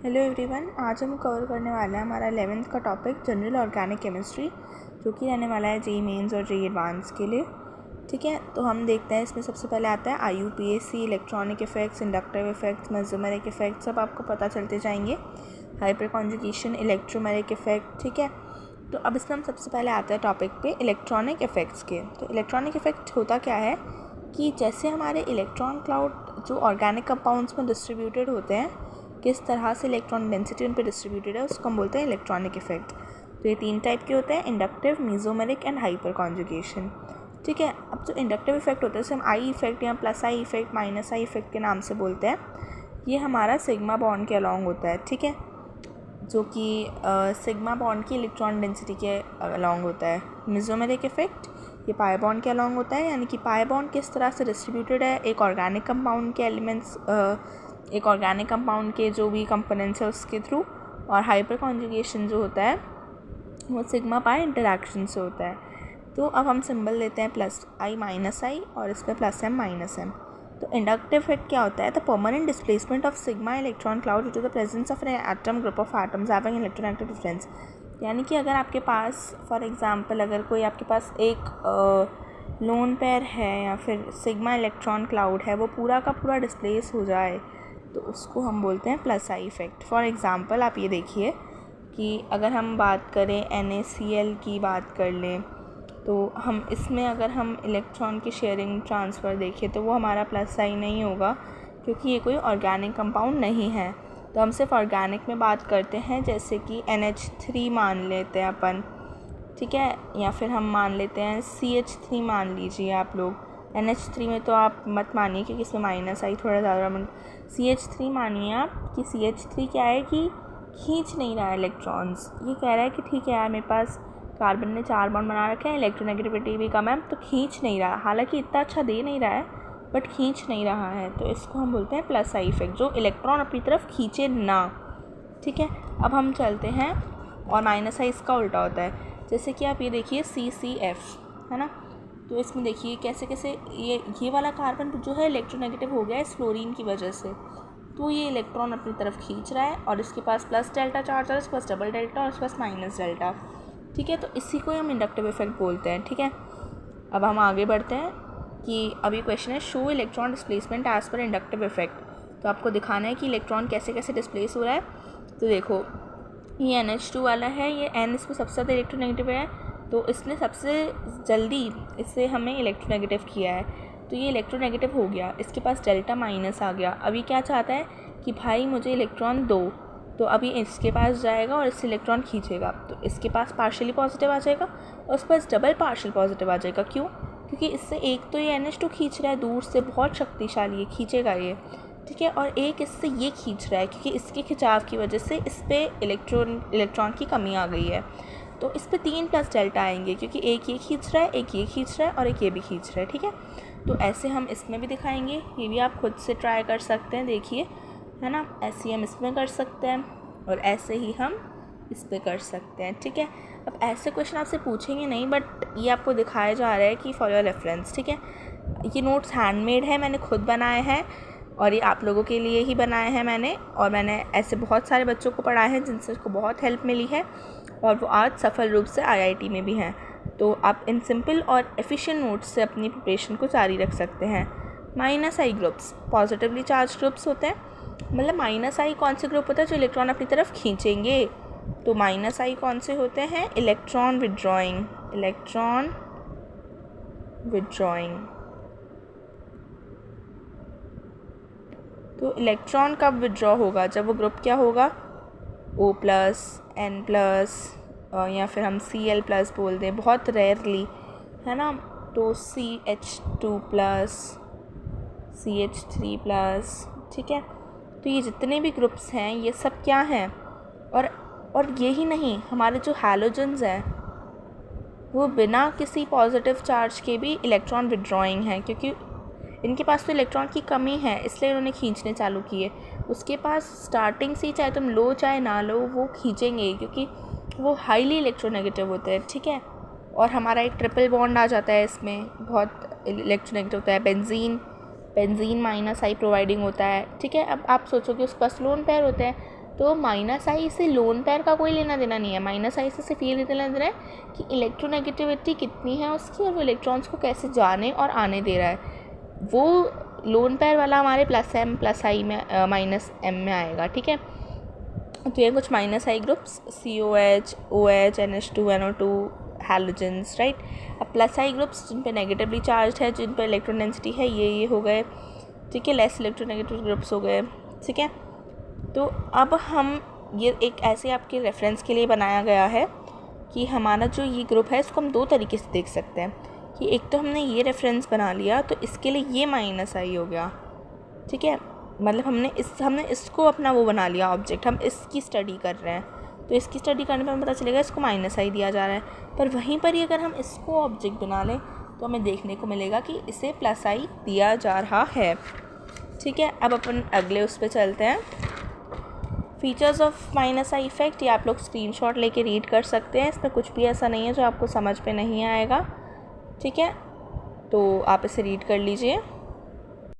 Hello everyone, आज हम cover करने वाले हैं हमारा 11th का टॉपिक जनरल ऑर्गेनिक केमिस्ट्री, जो कि रहने वाला है जेईई मेंस और जेईई एडवांस के लिए। ठीक है, तो हम देखते हैं। इसमें सबसे पहले आता है IUPAC, electronic effects, inductive effects, mesomeric effects, सब आपको पता चलते जाएंगे। Hyper conjugation, electromeric effect. ठीक है, तो अब इसमें हम सबसे पहले आते हैं टॉपिक पे इलेक्ट्रॉनिक इफेक्ट्स के। तो इलेक्ट्रॉनिक इफेक्ट होता क्या है कि जैसे हमारे इलेक्ट्रॉन क्लाउड जो ऑर्गेनिक कंपाउंड्स में डिस्ट्रीब्यूटेड होते हैं, किस तरह से इलेक्ट्रॉन डेंसिटी उन पर डिस्ट्रीब्यूटेड है, उसको हम बोलते हैं इलेक्ट्रॉनिक इफेक्ट। तो ये 3 टाइप के होते हैं: inductive, mesomeric and hyper conjugation. ठीक है, अब जो इंडक्टिव इफेक्ट होता है उसे हम आई इफेक्ट या plus I effect, minus I effect के नाम से बोलते हैं। ये हमारा सिग्मा बॉन्ड के अलॉन्ग होता है। ठीक है, जो कि सिग्मा बॉन्ड की इलेक्ट्रॉन डेंसिटी के अलॉन्ग होता है। मेसोमेरिक इफेक्ट ये पाई बॉन्ड के अलॉन्ग होता है, यानी कि पाई बॉन्ड किस तरह से डिस्ट्रीब्यूटेड है एक ऑर्गेनिक कंपाउंड के एलिमेंट्स, एक ऑर्गेनिक कंपाउंड के जो भी कंपोनेंट्स है उसके थ्रू। और हाइपर कॉन्जुगेशन जो होता है वो सिग्मा पाई इंटरैक्शन से होता है। तो अब हम सिंबल लेते हैं प्लस आई माइनस आई और इसमें प्लस एम माइनस एम। तो इंडक्टिव इफेक्ट क्या होता है? The permanent displacement of sigma electron cloud due to the presence of an atom group of atoms having electronegative difference. यानी कि अगर आपके पास फॉर एग्जांपल अगर कोई आपके पास एक लोन पेयर है या फिर सिग्मा इलेक्ट्रॉन क्लाउड है, वो पूरा का पूरा डिस्प्लेस हो जाए, तो उसको हम बोलते हैं plus I effect. For example आप ये देखिए कि अगर हम बात करें NaCl की बात कर लें, तो हम इसमें अगर हम इलेक्ट्रॉन की शेयरिंग ट्रांसफ़र देखें तो वो हमारा प्लस आई नहीं होगा, क्योंकि ये कोई ऑर्गेनिक कंपाउंड नहीं है। तो हम सिर्फ ऑर्गेनिक में बात करते हैं, जैसे कि NH3 मान लेते हैं अपन। ठीक है, या फिर हम मान लेते हैं CH3 मान लीजिए आप लोग। NH3 में तो आप मत मानिए क्योंकि इसमें माइनस आई थोड़ा ज़्यादा। CH3 मानिए आप कि CH3 क्या है कि खींच नहीं रहा है इलेक्ट्रॉन्स। ये कह रहा है कि ठीक है यार, मेरे पास कार्बन ने 4 बॉन्ड बना रखे हैं, इलेक्ट्रोनेगेटिविटी भी कम है, तो खींच नहीं रहा। हालांकि इतना अच्छा दे नहीं रहा है, बट खींच नहीं रहा है, तो इसको हम बोलते हैं प्लस आई इफेक्ट, जो इलेक्ट्रॉन अपनी तरफ खींचे ना। ठीक है, अब हम चलते हैं। और माइनस आई इसका उल्टा होता है, जैसे कि आप ये देखिए CCF है ना। तो इसमें देखिए कैसे कैसे ये वाला कार्बन जो है इलेक्ट्रोनेगेटिव हो गया है इस फ्लोरीन की वजह से। तो ये इलेक्ट्रॉन अपनी तरफ खींच रहा है और इसके पास प्लस डेल्टा चार्ज है, इसके पास डबल डेल्टा और इसके पास माइनस डेल्टा। ठीक है, तो इसी को हम इंडक्टिव इफेक्ट बोलते हैं। ठीक है, अब हम आगे बढ़ते हैं कि अभी क्वेश्चन है show electron displacement as per inductive effect. तो आपको दिखाना है कि इलेक्ट्रॉन कैसे कैसे डिस्प्लेस हो रहा है। तो देखो, ये NH2 वाला है, ये N इसमें सबसे ज़्यादा इलेक्ट्रोनेगेटिव है, तो इसने सबसे जल्दी इससे हमें इलेक्ट्रोनेगेटिव किया है, तो ये इलेक्ट्रोनेगेटिव हो गया, इसके पास डेल्टा माइनस आ गया। अभी क्या चाहता है कि भाई मुझे इलेक्ट्रॉन दो, तो अभी इसके पास जाएगा और इससे इलेक्ट्रॉन खींचेगा, तो इसके पास पार्शियली पॉजिटिव आ जाएगा और उसके पास डबल पार्शियल पॉजिटिव आ जाएगा। क्यों? क्योंकि इससे एक तो ये NH2 खींच रहा है दूर से, बहुत शक्तिशाली है, खींचेगा ये। ठीक है, और एक इससे ये खींच रहा है क्योंकि इसके खिंचाव की वजह से इस पर इलेक्ट्रॉन की कमी आ गई है, तो इस पर 3 प्लस डेल्टा आएंगे, क्योंकि एक ये खींच रहा है, एक ये खींच रहा है और एक ये भी खींच रहा है। ठीक है, तो ऐसे हम इसमें भी दिखाएंगे, ये भी आप खुद से ट्राई कर सकते हैं, देखिए है ना। ऐसे ही हम इसमें कर सकते हैं और ऐसे ही हम इस पर कर सकते हैं। ठीक है, अब ऐसे क्वेश्चन आपसे पूछेंगे नहीं, बट ये आपको दिखाया जा रहा है कि फॉर योर रेफरेंस। ठीक है, ये नोट्स हैंडमेड है, मैंने खुद बनाए हैं और ये आप लोगों के लिए ही बनाए हैं मैंने, और मैंने ऐसे बहुत सारे बच्चों को पढ़ाए हैं जिनसे उसको बहुत हेल्प मिली है और वो आज सफल रूप से IIT में भी हैं। तो आप इन सिंपल और एफिशिएंट नोट्स से अपनी प्रिपरेशन को जारी रख सकते हैं। Minus I groups positively charge groups होते हैं। मतलब माइनस आई कौन से ग्रुप होता है? जो इलेक्ट्रॉन अपनी तरफ खींचेंगे। तो माइनस आई कौन से होते हैं? Electron withdrawing, electron withdrawing. तो इलेक्ट्रॉन कब विड्रॉ होगा? जब वो ग्रुप क्या होगा? O+, N+, या फिर हम Cl+ बोल दें, बहुत रेयरली है ना। तो CH2+, CH3+। ठीक है, तो ये जितने भी ग्रुप्स हैं ये सब क्या हैं? और यही नहीं, हमारे जो हैलोजन्स हैं वो बिना किसी पॉजिटिव चार्ज के भी इलेक्ट्रॉन विड्रॉइंग हैं, क्योंकि इनके पास तो इलेक्ट्रॉन की कमी है इसलिए इन्होंने खींचने चालू किए। उसके पास स्टार्टिंग से ही चाहे तुम लो चाहे ना लो वो खींचेंगे, क्योंकि वो हाईली इलेक्ट्रोनेगेटिव होते हैं। ठीक है, और हमारा एक ट्रिपल बॉन्ड आ जाता है इसमें, बहुत इलेक्ट्रोनेगेटिव होता है। बेंजीन माइनस आई प्रोवाइडिंग होता है। ठीक है, अब आप सोचो कि उसके पास लोन पेयर होते हैं, तो माइनस आई से लोन पेयर का कोई लेना देना नहीं है। माइनस आई से सिर्फ ये लेना देना है कि इलेक्ट्रोनेगेटिविटी कितनी है उसकी और वो इलेक्ट्रॉन्स को कैसे जाने और आने दे रहा है। वो लोन पेयर वाला हमारे प्लस एम प्लस आई में माइनस एम में आएगा, ठीक है। तो ये कुछ minus I groups COH, OH, NH2, NO2, halogens, right. अब प्लस आई ग्रुप्स जिन पे नेगेटिवली चार्ज है, जिन पे इलेक्ट्रॉन डेंसिटी है ये हो गए, ठीक है। लेस इलेक्ट्रोनेगेटिव ग्रुप्स हो गए, ठीक है। तो अब हम ये एक ऐसे आपके रेफरेंस के लिए बनाया गया है कि हमारा जो ये ग्रुप है इसको हम दो तरीके से देख सकते हैं कि एक तो हमने ये रेफरेंस बना लिया तो इसके लिए ये माइनस आई हो गया, ठीक है। मतलब हमने इसको अपना वो बना लिया ऑब्जेक्ट, हम इसकी स्टडी कर रहे हैं, तो इसकी स्टडी करने पर हमें पता चलेगा इसको माइनस आई दिया जा रहा है। पर वहीं पर ही अगर हम इसको ऑब्जेक्ट बना लें तो हमें देखने को मिलेगा कि इसे प्लस आई दिया जा रहा है, ठीक है। अब अपन अगले उस पर चलते हैं, features of minus I effect. ये आप लोग स्क्रीनशॉट लेके रीड कर सकते हैं, इसमें कुछ भी ऐसा नहीं है जो आपको समझ पे नहीं आएगा, ठीक है। तो आप इसे रीड कर लीजिए।